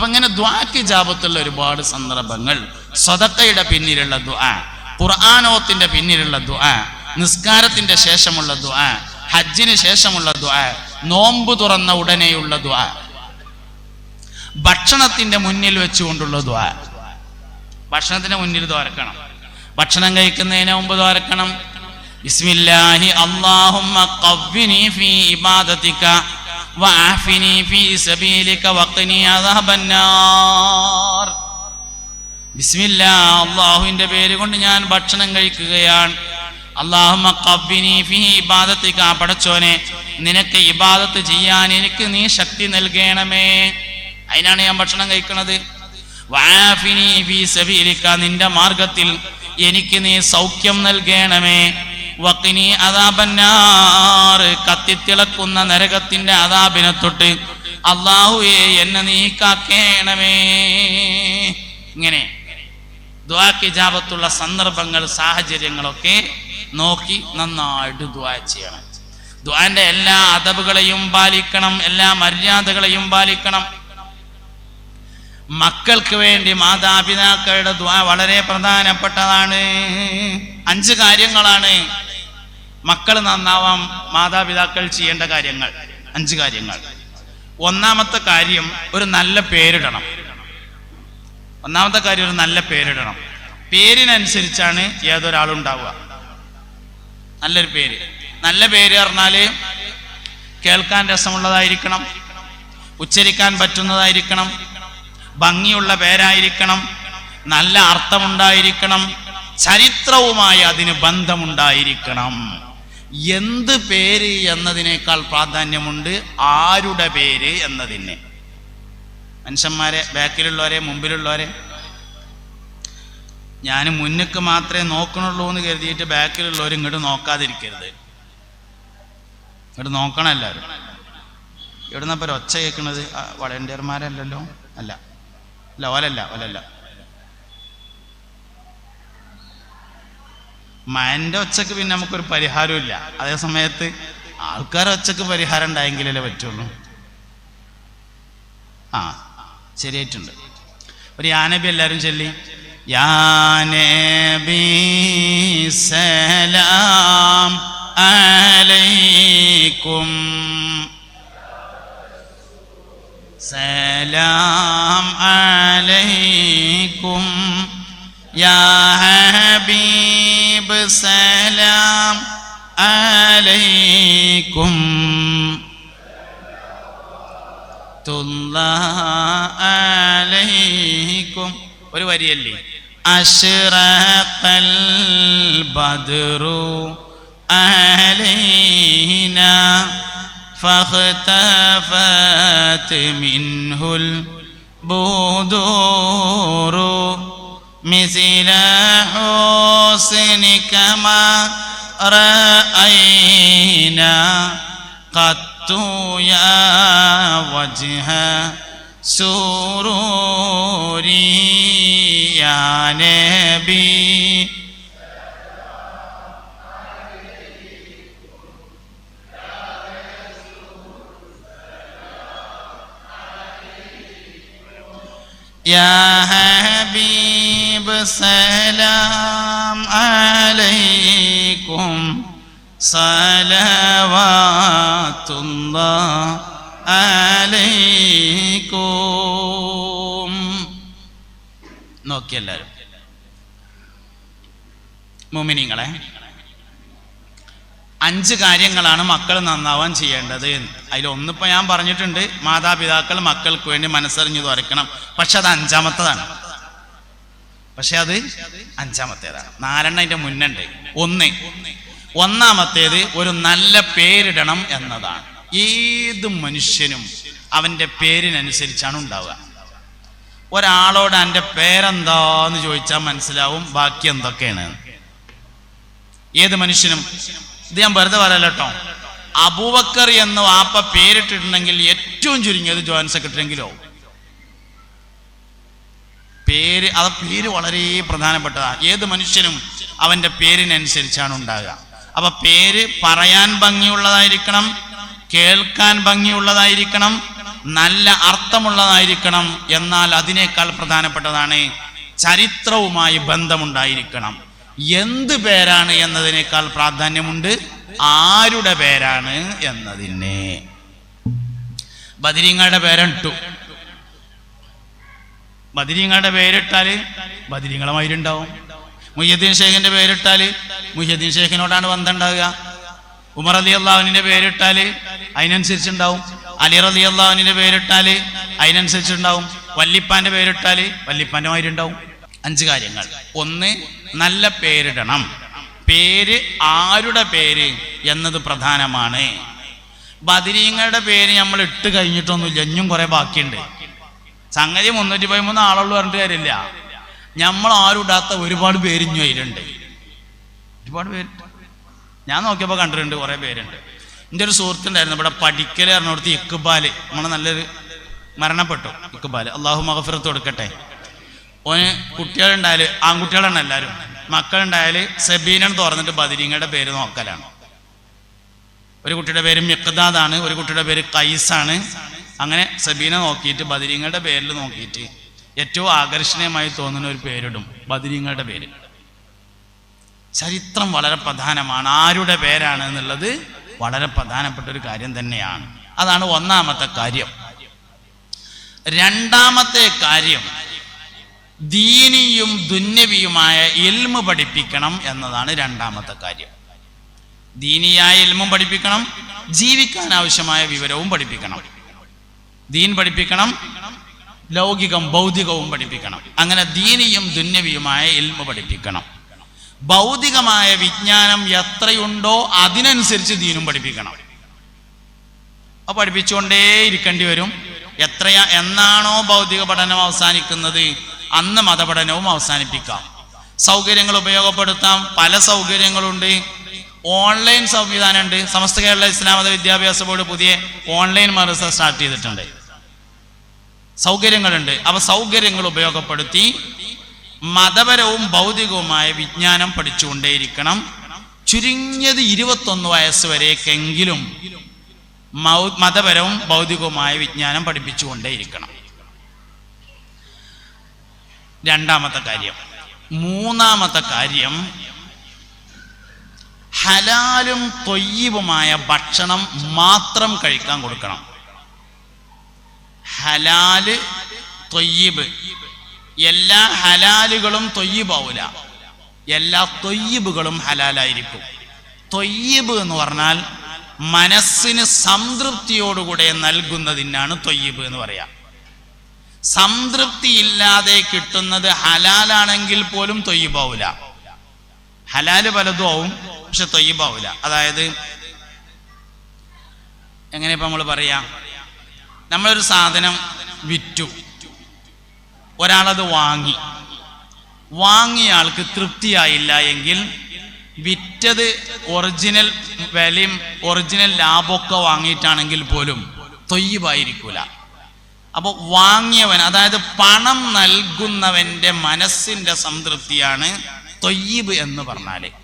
അപ്പൊ ഇങ്ങനെ ദുആക്ക് ഇജാബത്തുള്ള ഒരുപാട് സന്ദർഭങ്ങൾ. സദഖയുടെ പിന്നിലുള്ള ദുആ, ഖുർആനോത്തിന്റെ പിന്നിലുള്ള ദുആ, നിസ്കാരത്തിന്റെ ശേഷമുള്ള ദുആ, ഹജ്ജിന് ശേഷമുള്ള ദുആ, നോമ്പ് തുറന്ന ഉടനെയുള്ള ദുആ, ഭക്ഷണത്തിന്റെ മുന്നിൽ വെച്ചുകൊണ്ടുള്ള ദുആ. ഭക്ഷണത്തിന്റെ മുന്നിൽ ദ്വാരക്കണം, ഭക്ഷണം കഴിക്കുന്നതിന് മുമ്പ് ദ്വാരക്കണം. ബിസ്മില്ലാഹി അല്ലാഹുമ്മ ഖവ്വിനി ഫീ ഇബാദതിക വഅഫിനി ഫീ സബീലിക വഖിനി അദാബന്നാർ. ബിസ്മില്ലാഹ്, അല്ലാഹുവിന്റെ പേര് കൊണ്ട് ഞാൻ ഭക്ഷണം കഴിക്കുകയാണ്. അല്ലാഹുമ്മ ഖവ്വിനി ഫീ ഇബാദതിക, പടച്ചോനെ നിനക്ക് ഇബാദത്ത് ചെയ്യാൻ എനിക്ക് നീ ശക്തി നൽകണമേ, അതിനാണ് ഞാൻ ഭക്ഷണം കഴിക്കുന്നത്. വഅഫിനി ഫീ സബീലിക, നിന്റെ മാർഗത്തിൽ എനിക്ക് നീ സൗഖ്യം നൽകണമേ. വഖിനി അദാബന്നാർ, കത്തിത്തിളക്കുന്ന നരകത്തിന്റെ അദാബിനെ തൊട്ട് അല്ലാഹുവേ എന്നെ നീ കാക്കേണമേ. ഇങ്ങനെ ദുആക്ക് ഇജാബത്തുള്ള സന്ദർഭങ്ങൾ, സാഹചര്യങ്ങളൊക്കെ നോക്കി നന്നായിട്ട് ദുആ ചെയ്യണം. ദുആന്റെ എല്ലാ അദബുകളെയും പാലിക്കണം, എല്ലാ മര്യാദകളെയും പാലിക്കണം. മക്കൾക്ക് വേണ്ടി മാതാപിതാക്കളുടെ ദുആ വളരെ പ്രധാനപ്പെട്ടതാണ്. 5 കാര്യങ്ങളാണ് മക്കൾ നന്നാവാൻ മാതാപിതാക്കൾ ചെയ്യേണ്ട കാര്യങ്ങൾ. 5 കാര്യങ്ങൾ. ഒന്നാമത്തെ കാര്യം ഒരു നല്ല പേരിടണം. ഒന്നാമത്തെ കാര്യം ഒരു നല്ല പേരിടണം. പേരിനനുസരിച്ചാണ് ഏതൊരാളുണ്ടാവുക. നല്ലൊരു പേര്. നല്ല പേര് പറഞ്ഞാല് കേൾക്കാൻ രസമുള്ളതായിരിക്കണം, ഉച്ചരിക്കാൻ പറ്റുന്നതായിരിക്കണം, ഭംഗിയുള്ള പേരായിരിക്കണം, നല്ല അർത്ഥമുണ്ടായിരിക്കണം, ചരിത്രവുമായി അതിന് ബന്ധമുണ്ടായിരിക്കണം. എന്ത് പേര് എന്നതിനേക്കാൾ പ്രാധാന്യമുണ്ട് ആരുടെ പേര് എന്നതിന്. മനുഷ്യന്മാരെ, ബാക്കിലുള്ളവരെ, മുമ്പിലുള്ളവരെ, ഞാൻ മുന്നിക്ക് മാത്രമേ നോക്കണുള്ളൂ എന്ന് കരുതിയിട്ട് ബാക്കിലുള്ളവർ ഇങ്ങോട്ട് നോക്കാതിരിക്കരുത്. ഇങ്ങോട്ട് നോക്കണം എല്ലാവരും. എവിടുന്നപ്പോൾ ഒരു ഒച്ച കേൾക്കുന്നത്? വളണ്ടിയർമാരല്ലല്ലോ. അല്ല അല്ല ഓലല്ല. മൻ്റെ ഒച്ചക്ക് പിന്നെ നമുക്കൊരു പരിഹാരവും ഇല്ല. അതേ സമയത്ത് ആൾക്കാരെ ഒച്ചക്ക് പരിഹാരം ഉണ്ടായെങ്കിലല്ലേ പറ്റുള്ളൂ. ശരിയായിട്ടുണ്ട്. ഒരു യാനബി എല്ലാവരും ചൊല്ലി. യാനബി സലാം അലൈക്കും, സലാം അലൈക്കും യാ ഹബീബ്, സലാം അലൈക്കും അലൈക്കും. ഒരു വരിയല്ലേ? അശ്റഖൽ ബദ്റു അലൈനാ فاختفت منه البدور مثل حسنك ما رأينا قط يا وجه سروري يا نبي. يا حبيب سلام عليكم صلوات الله عليكم. നോക്കിയെല്ലാരും മുഅ്മിനീങ്ങളെ, 5 കാര്യങ്ങളാണ് മക്കൾ നന്നാവാൻ ചെയ്യേണ്ടത്. അതിലൊന്നിപ്പോൾ ഞാൻ പറഞ്ഞിട്ടുണ്ട്, മാതാപിതാക്കൾ മക്കൾക്ക് വേണ്ടി മനസ്സറിഞ്ഞു തുറക്കണം. പക്ഷെ അത് 5-മത്തേതാണ്. 4 അതിൻ്റെ മുന്നുണ്ട്. ഒന്നാമത്തേത് ഒരു നല്ല പേരിടണം എന്നതാണ്. ഏത് മനുഷ്യനും അവൻ്റെ പേരിനനുസരിച്ചാണ് ഉണ്ടാവുക. ഒരാളോട് എൻ്റെ പേരെന്താന്ന് ചോദിച്ചാൽ മനസ്സിലാവും ബാക്കി എന്തൊക്കെയാണ്. ഏത് മനുഷ്യനും. ഇത് ഞാൻ വെറുതെ പറയല്ല കേട്ടോ. അബൂബക്കർ എന്ന് വാപ്പ പേരിട്ടിട്ടുണ്ടെങ്കിൽ ഏറ്റവും ചുരുങ്ങിയത് ജോയിന്റ് സെക്രട്ടറി എങ്കിലോ. പേര് വളരെ പ്രധാനപ്പെട്ടതാണ്. ഏത് മനുഷ്യനും അവൻ്റെ പേരിനനുസരിച്ചാണ് ഉണ്ടാകുക. അപ്പൊ പേര് പറയാൻ ഭംഗിയുള്ളതായിരിക്കണം, കേൾക്കാൻ ഭംഗിയുള്ളതായിരിക്കണം, നല്ല അർത്ഥമുള്ളതായിരിക്കണം. എന്നാൽ അതിനേക്കാൾ പ്രധാനപ്പെട്ടതാണ് ചരിത്രവുമായി ബന്ധമുണ്ടായിരിക്കണം. എന്ത് പേരാണ് എന്നതിനേക്കാൾ പ്രാധാന്യമുണ്ട് ആരുടെ പേരാണ് എന്നതിന്. ബദരീങ്ങളുടെ പേരിട്ടു. ബദരീങ്ങളുടെ പേരിട്ടാല് ബദരീങ്ങളെ മൈരുണ്ടാവും. മുഹ്യിദ്ദീൻ ഷേഖിന്റെ പേരിട്ടാല് മുഹ്യിദ്ദീൻ ഷേഖിനോടാണ് ബന്ധം ഉണ്ടാവുക. ഉമർ റളിയല്ലാഹുവിന്റെ പേരിട്ടാല് അതിനനുസരിച്ചുണ്ടാവും. അലി റളിയല്ലാഹുവിന്റെ പേരിട്ടാല് അതിനനുസരിച്ചുണ്ടാവും. വല്ലിപ്പാന്റെ പേരിട്ടാല് വല്ലിപ്പാന്റെ മാതിരിണ്ടാവും. 5 കാര്യങ്ങൾ. 1, നല്ല പേരിടണം. പേര് ആരുടെ പേര് എന്നത് പ്രധാനമാണ്. ബദരീങ്ങളുടെ പേര് നമ്മൾ ഇട്ട് കഴിഞ്ഞിട്ടൊന്നുമില്ല, ഇനിയും കുറെ ബാക്കിയുണ്ട്. സംഗതി 313 ആളുള്ളൂ പറഞ്ഞിട്ട് കാര്യമില്ല. നമ്മൾ ആരും ഇടാത്ത ഒരുപാട് പേര് ഇഞ്ഞു അതിലുണ്ട്. ഒരുപാട് പേര് ഞാൻ നോക്കിയപ്പോൾ കണ്ടിട്ടുണ്ട്, കുറെ പേരുണ്ട്. എൻ്റെ ഒരു സുഹൃത്തുണ്ടായിരുന്നു ഇവിടെ പഠിക്കൽ പറഞ്ഞിടത്ത് ഇക്ബാൽ, നമ്മൾ നല്ലൊരു മരണപ്പെട്ടു. ഇക്ബാൽ അള്ളാഹു മഗ്ഫിറത്ത് കൊടുക്കട്ടെ. ഓന് കുട്ടികളുണ്ടായാൽ, ആൺകുട്ടികളാണ് എല്ലാവരും, മക്കളുണ്ടായാൽ സബീനൻ തുറന്നിട്ട് ബദരീങ്ങളുടെ പേര് നോക്കലാണ്. ഒരു കുട്ടിയുടെ പേര് മിഖ്ദാദാണ്, ഒരു കുട്ടിയുടെ പേര് കൈസാണ്. അങ്ങനെ സബീന നോക്കിയിട്ട് ബദരീങ്ങളുടെ പേരിൽ നോക്കിയിട്ട് ഏറ്റവും ആകർഷണീയമായി തോന്നുന്ന ഒരു പേരിടും, ബദരീങ്ങളുടെ പേര്. ചരിത്രം വളരെ പ്രധാനമാണ്. ആരുടെ പേരാണ് എന്നുള്ളത് വളരെ പ്രധാനപ്പെട്ട ഒരു കാര്യം തന്നെയാണ്. അതാണ് 1ാമത്തെ കാര്യം. 2ാമത്തെ കാര്യം ദീനിയും ദുന്യവിയുമായ ഇൽമ് പഠിപ്പിക്കണം എന്നതാണ് 2ാമത്തെ കാര്യം. ദീനിയായ ഇൽമും പഠിപ്പിക്കണം, ജീവിക്കാൻ ആവശ്യമായ വിവരവും പഠിപ്പിക്കണം. ദീൻ പഠിപ്പിക്കണം, ലൗകികം ഭൗതികവും പഠിപ്പിക്കണം. അങ്ങനെ ദീനിയും ദുന്യവിയുമായ ഇൽമ് പഠിപ്പിക്കണം. ഭൗതികമായ വിജ്ഞാനം എത്രയുണ്ടോ അതിനനുസരിച്ച് ദീനും പഠിപ്പിക്കണം. അത് പഠിപ്പിച്ചുകൊണ്ടേ ഇരിക്കേണ്ടി വരും. എന്നാണോ ഭൗതിക പഠനം അവസാനിക്കുന്നത് അന്ന് മതപഠനവും അവസാനിപ്പിക്കാം. സൗകര്യങ്ങൾ ഉപയോഗപ്പെടുത്താം. പല സൗകര്യങ്ങളുണ്ട്. ഓൺലൈൻ സംവിധാനമുണ്ട്. സമസ്ത കേരള ഇസ്ലാം മത വിദ്യാഭ്യാസ ബോർഡ് പുതിയ ഓൺലൈൻ മദ്രസ സ്റ്റാർട്ട് ചെയ്തിട്ടുണ്ട്. സൗകര്യങ്ങളുണ്ട്. അവ സൗകര്യങ്ങൾ ഉപയോഗപ്പെടുത്തി മതപരവും ഭൗതികവുമായ വിജ്ഞാനം പഠിച്ചുകൊണ്ടേയിരിക്കണം. ചുരുങ്ങിയത് 21 വയസ്സ് വരേക്കെങ്കിലും മതപരവും ഭൗതികവുമായ വിജ്ഞാനം പഠിപ്പിച്ചുകൊണ്ടേയിരിക്കണം. 2ാമത്തെ കാര്യം. 3ാമത്തെ കാര്യം ഹലാലും ത്വയ്യിബുമായ ഭക്ഷണം മാത്രം കഴിക്കാൻ കൊടുക്കണം. ഹലാല് ത്വയ്യിബ്, എല്ലാ ഹലാലുകളും ത്വയ്യിബാവൂല, എല്ലാ ത്വയ്യിബുകളും ഹലാലായിരിക്കും. ത്വയ്യിബ് എന്ന് പറഞ്ഞാൽ മനസ്സിന് സംതൃപ്തിയോടുകൂടെ നൽകുന്നതിനാണ് ത്വയ്യിബ് എന്ന് പറയാം. സംതൃപ്തി ഇല്ലാതെ കിട്ടുന്നത് ഹലാലാണെങ്കിൽ പോലും ത്വയ്യിബാവൂല. ഹലാല് പലതും ആവും, പക്ഷെ ത്വയ്യിബാവൂല. അതായത് എങ്ങനെ ഇപ്പം നമ്മൾ പറയാം, നമ്മളൊരു സാധനം വിറ്റു, ഒരാളത് വാങ്ങിയ ആൾക്ക് തൃപ്തിയായില്ല എങ്കിൽ വിറ്റത് ഒറിജിനൽ വിലയും ഒറിജിനൽ ലാഭമൊക്കെ വാങ്ങിയിട്ടാണെങ്കിൽ പോലും ത്വയ്യിബായിരിക്കൂല. അപ്പോൾ വാങ്ങിയവൻ, അതായത് പണം നൽകുന്നവന്റെ മനസ്സിന്റെ സംതൃപ്തിയാണ് ത്വയ്യിബ് എന്ന് പറഞ്ഞാൽ.